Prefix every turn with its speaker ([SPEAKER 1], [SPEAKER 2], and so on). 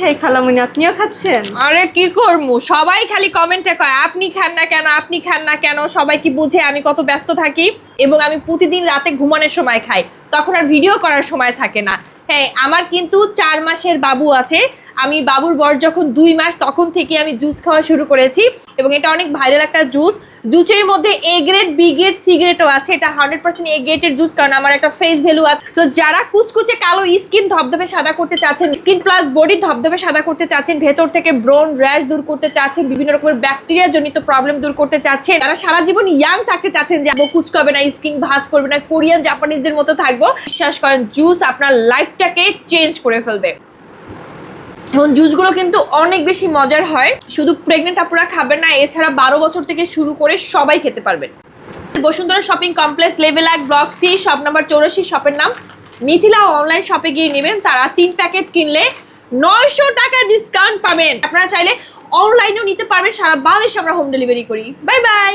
[SPEAKER 1] খাই খালামণি, আপনিও খাচ্ছেন?
[SPEAKER 2] আরে কি করবো, সবাই খালি কমেন্টে কয় আপনি খান না কেন, আপনি খান না কেন। সবাই কি বুঝে আমি কত ব্যস্ত থাকি এবং আমি প্রতিদিন রাতে ঘুমানোর সময় খাই, তখন আর ভিডিও করার সময় থাকে না। হ্যাঁ, আমার কিন্তু 4 মাসের বাবু আছে। আমি বাবুর বয়স যখন 2 মাস তখন থেকে আমি জুস খাওয়া শুরু করেছি এবং এটা অনেক ভাইরাল একটা জুস। জুসের মধ্যে A grade, B grade, C গ্রেডও আছে। এটা 100% এ গ্রেডের জুস, কারণ আমার একটা ফেস ভ্যালু আছে। তো যারা কুচকুচে কালো স্কিন ধবধবে সাদা করতে চাচ্ছেন, স্কিন প্লাস বডি ধবধবে সাদা করতে চাচ্ছেন, ভেতর থেকে ব্রন র্যাশ দূর করতে চাচ্ছেন, বিভিন্ন রকমের ব্যাকটেরিয়া জনিত প্রবলেম দূর করতে চাচ্ছেন, যারা সারা জীবন ইয়াং থাকতে চাচ্ছেন, যে কুচকাবে না, স্কিন ভাঁজ করবে না, কোরিয়ান জাপানিজদের মতো থাকবো, বিশ্বাস করেন জুস আপনার লাইফটাকে চেঞ্জ করে ফেলবে। এবং জুসগুলো কিন্তু অনেক বেশি মজার হয়। শুধু প্রেগনেন্ট আপুরা খাবেন না, এছাড়া 12 বছর থেকে শুরু করে সবাই খেতে পারবেন। Bashundhara shopping complex, level 1, block C, shop number 84। শপের নাম মিথিলা। অনলাইন শপে গিয়ে নেবেন, তারা 3 প্যাকেট কিনলে 900 টাকা ডিসকাউন্ট পাবেন। আপনারা চাইলে অনলাইনেও নিতে পারবেন, সারা বাংলাদেশে আমরা হোম ডেলিভারি করি। Bye bye.